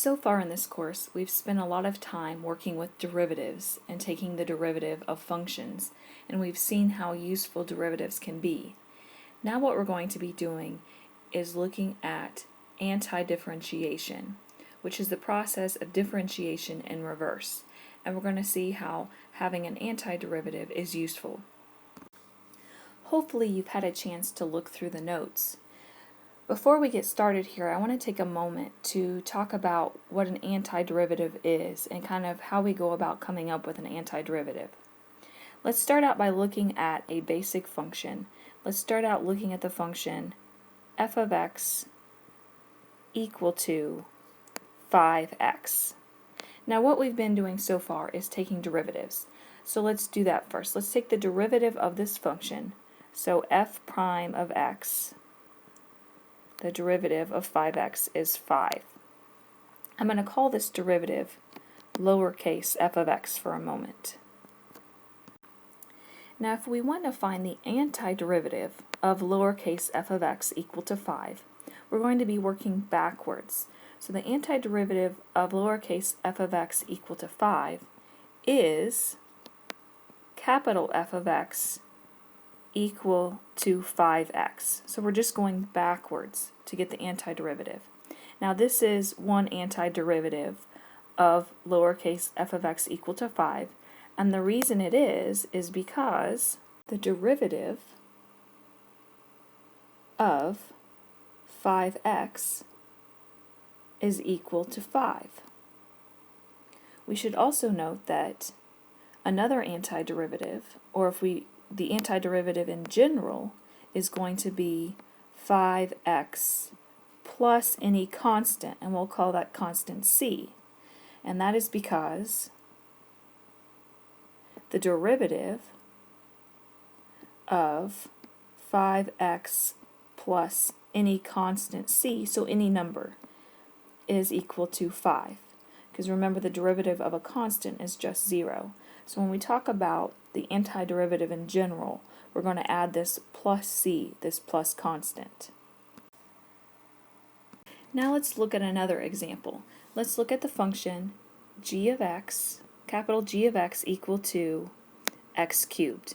So far in this course, we've spent a lot of time working with derivatives and taking the derivative of functions, and we've seen how useful derivatives can be. Now what we're going to be doing is looking at anti-differentiation, which is the process of differentiation in reverse, and we're going to see how having an antiderivative is useful. Hopefully you've had a chance to look through the notes. Before we get started here, I want to take a moment to talk about what an antiderivative is and kind of how we go about coming up with an antiderivative. Let's start out by looking at a basic function. Let's start out looking at the function f of x equal to 5x. Now what we've been doing so far is taking derivatives. So let's do that first. Let's take the derivative of this function. So f prime of x, the derivative of 5x is 5. I'm going to call this derivative lowercase f of x for a moment. Now if we want to find the antiderivative of lowercase f of x equal to 5, we're going to be working backwards. So the antiderivative of lowercase f of x equal to 5 is capital F of x equal to 5x. So we're just going backwards to get the antiderivative. Now this is one antiderivative of lowercase f of x equal to 5, and the reason it is because the derivative of 5x is equal to 5. We should also note that another antiderivative, or the antiderivative in general, is going to be 5x plus any constant, and we'll call that constant c. And that is because the derivative of 5x plus any constant c, so any number, is equal to 5. Because remember, the derivative of a constant is just 0. So when we talk about the antiderivative in general, we're going to add this plus c, this plus constant. Now let's look at another example. Let's look at the function g of x, capital G of x equal to x cubed.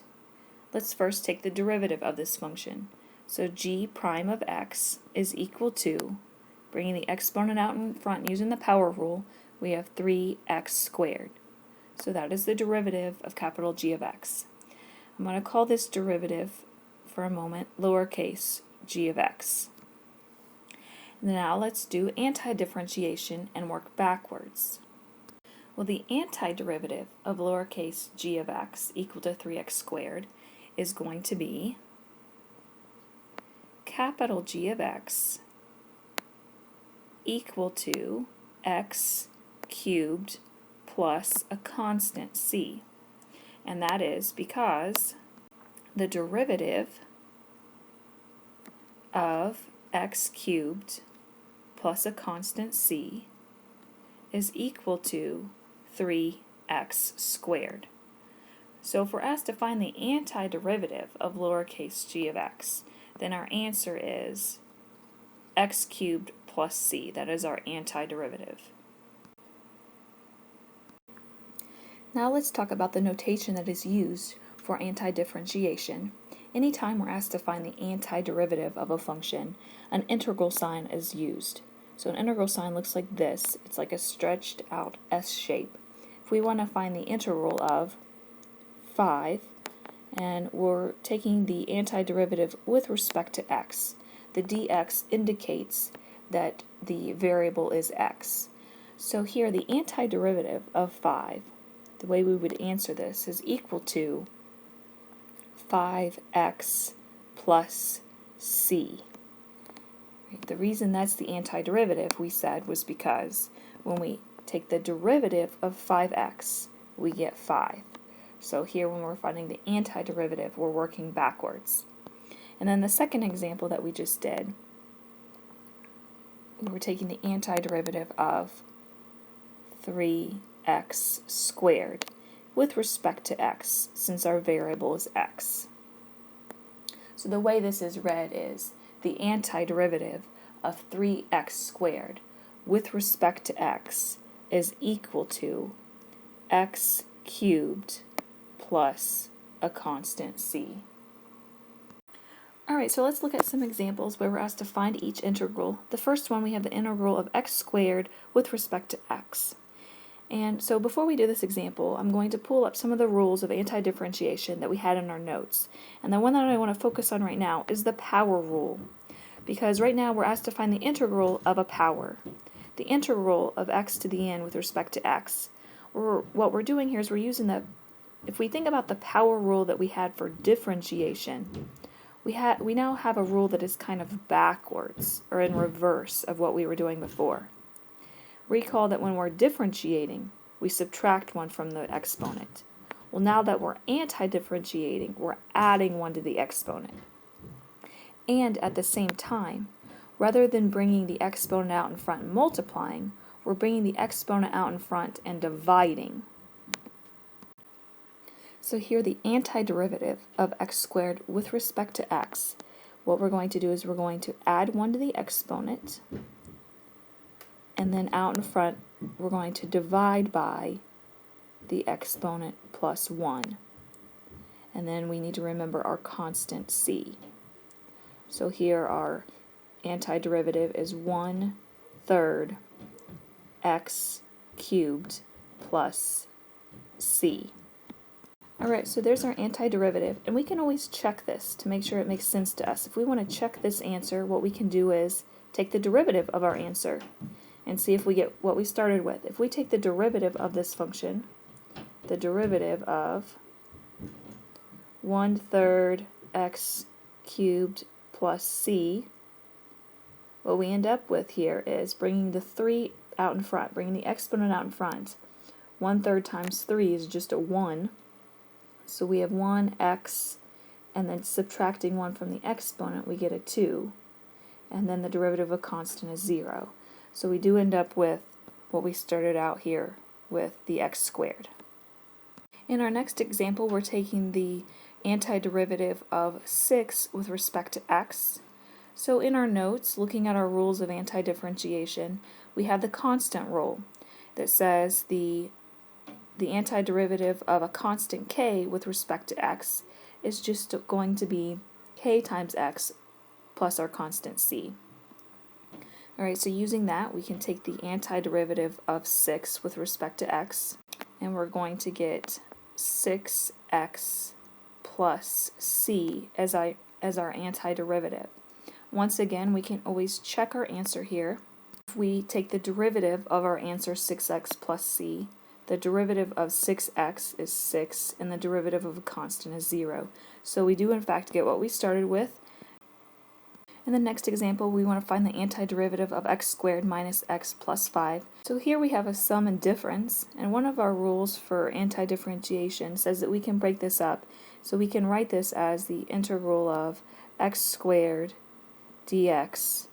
Let's first take the derivative of this function. So g prime of x is equal to, bringing the exponent out in front using the power rule, we have 3x squared. So that is the derivative of capital G of x. I'm going to call this derivative, for a moment, lowercase g of x. Now let's do antidifferentiation and work backwards. Well, the antiderivative of lowercase g of x equal to 3x squared is going to be capital G of x equal to x cubed plus a constant c. And that is because the derivative of x cubed plus a constant c is equal to 3x squared. So if we're asked to find the antiderivative of lowercase g of x, then our answer is x cubed plus c. That is our antiderivative. Now let's talk about the notation that is used for antidifferentiation. Anytime we're asked to find the antiderivative of a function, an integral sign is used. So an integral sign looks like this. It's like a stretched out S shape. If we want to find the integral of 5, and we're taking the antiderivative with respect to x, the dx indicates that the variable is x. So here the antiderivative of 5, the way we would answer this, is equal to 5x plus c. The reason that's the antiderivative, we said, was because when we take the derivative of 5x, we get 5. So here when we're finding the antiderivative, we're working backwards. And then the second example that we just did, we were taking the antiderivative of 3x squared with respect to x, since our variable is x. So the way this is read is the antiderivative of 3x squared with respect to x is equal to x cubed plus a constant c. Alright, so let's look at some examples where we're asked to find each integral. The first one, we have the integral of x squared with respect to x. And so before we do this example, I'm going to pull up some of the rules of antidifferentiation that we had in our notes. And the one that I want to focus on right now is the power rule. Because right now we're asked to find the integral of a power. The integral of x to the n with respect to x. What we're doing here is we're using if we think about the power rule that we had for differentiation, we now have a rule that is kind of backwards, or in reverse of what we were doing before. Recall that when we're differentiating, we subtract 1 from the exponent. Well, now that we're anti-differentiating, we're adding 1 to the exponent. And at the same time, rather than bringing the exponent out in front and multiplying, we're bringing the exponent out in front and dividing. So here the antiderivative of x squared with respect to x, what we're going to do is we're going to add 1 to the exponent, and then out in front we're going to divide by the exponent plus 1. And then we need to remember our constant c. So here our antiderivative is 1/3 x cubed plus c. Alright, so there's our antiderivative, and we can always check this to make sure it makes sense to us. If we want to check this answer, what we can do is take the derivative of our answer and see if we get what we started with. If we take the derivative of this function, the derivative of 1/3 x cubed plus c, what we end up with here is bringing the 3 out in front, bringing the exponent out in front. 1/3 times 3 is just a 1. So we have 1x, and then subtracting 1 from the exponent, we get a 2. And then the derivative of a constant is 0. So we do end up with what we started out here with, the x squared. In our next example, we're taking the antiderivative of 6 with respect to x. So in our notes, looking at our rules of antidifferentiation, we have the constant rule that says the antiderivative of a constant k with respect to x is just going to be k times x plus our constant c. Alright, so using that, we can take the antiderivative of 6 with respect to x, and we're going to get 6x plus c as our antiderivative. Once again, we can always check our answer here. If we take the derivative of our answer 6x plus c, the derivative of 6x is 6, and the derivative of a constant is 0. So we do in fact get what we started with. In the next example, we want to find the antiderivative of x squared minus x plus 5. So here we have a sum and difference, and one of our rules for antidifferentiation says that we can break this up. So we can write this as the integral of x squared dx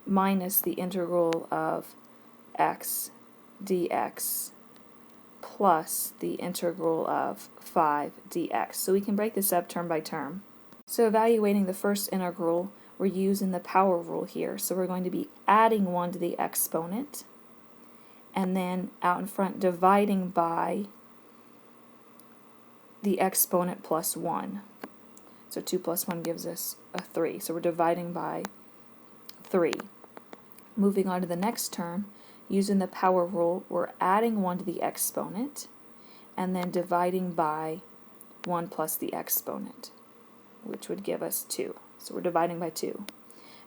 minus the integral of x dx plus the integral of 5 dx. So we can break this up term by term. So evaluating the first integral, we're using the power rule here. So we're going to be adding 1 to the exponent, and then out in front dividing by the exponent plus 1. So 2 plus 1 gives us a 3. So we're dividing by 3. Moving on to the next term, using the power rule, we're adding 1 to the exponent and then dividing by 1 plus the exponent, which would give us 2. So we're dividing by 2.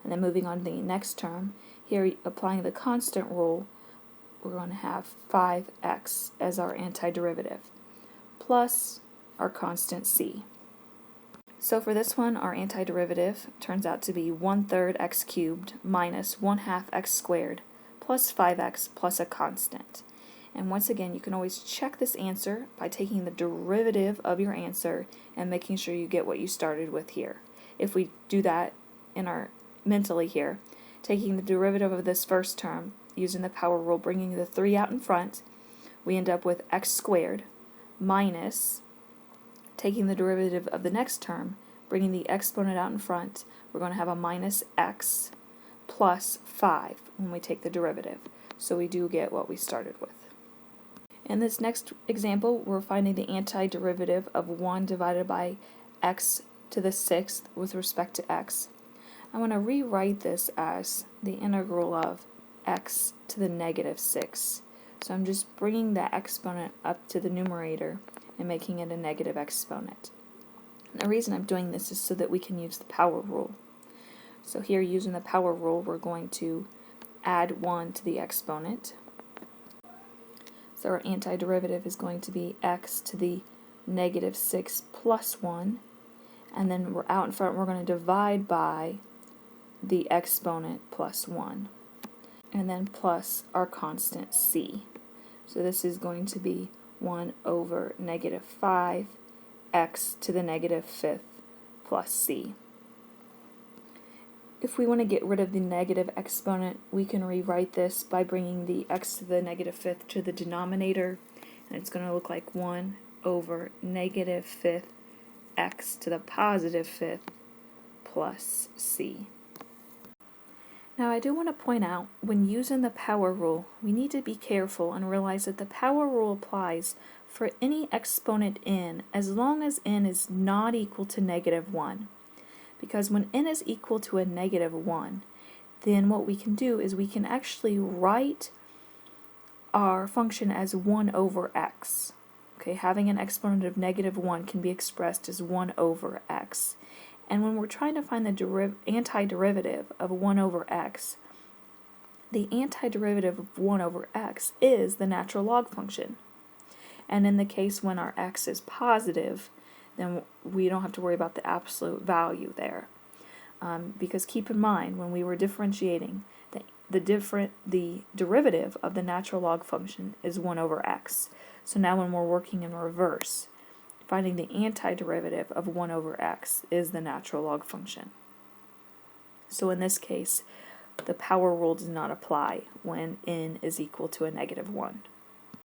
And then moving on to the next term, here applying the constant rule, we're going to have 5x as our antiderivative, plus our constant c. So for this one, our antiderivative turns out to be 1/3 x cubed minus 1/2 x squared plus 5x plus a constant. And once again, you can always check this answer by taking the derivative of your answer and making sure you get what you started with here. If we do that in our mentally here, taking the derivative of this first term, using the power rule, bringing the 3 out in front, we end up with x squared minus, taking the derivative of the next term, bringing the exponent out in front, we're going to have a minus x plus 5 when we take the derivative. So we do get what we started with. In this next example, we're finding the antiderivative of 1 divided by x to the 6th with respect to x. I want to rewrite this as the integral of x to the negative 6. So I'm just bringing that exponent up to the numerator and making it a negative exponent. And the reason I'm doing this is so that we can use the power rule. So here, using the power rule, we're going to add 1 to the exponent. So our antiderivative is going to be x to the negative 6 plus 1. And then we're out in front, we're going to divide by the exponent plus 1. And then plus our constant c. So this is going to be 1 over negative 5 x to the negative 5th plus c. If we want to get rid of the negative exponent, we can rewrite this by bringing the x to the negative 5th to the denominator, and it's going to look like 1 over negative 5th x to the positive 5th plus c. Now I do want to point out, when using the power rule, we need to be careful and realize that the power rule applies for any exponent n as long as n is not equal to negative 1. Because when n is equal to a negative 1, then what we can do is we can actually write our function as 1 over x. Okay, having an exponent of negative 1 can be expressed as 1 over x. And when we're trying to find the antiderivative of 1 over x, the antiderivative of 1 over x is the natural log function. And in the case when our x is positive, then we don't have to worry about the absolute value there. Because keep in mind, when we were differentiating, the derivative of the natural log function is 1 over x. So now when we're working in reverse, finding the antiderivative of 1 over x is the natural log function. So in this case, the power rule does not apply when n is equal to a negative 1.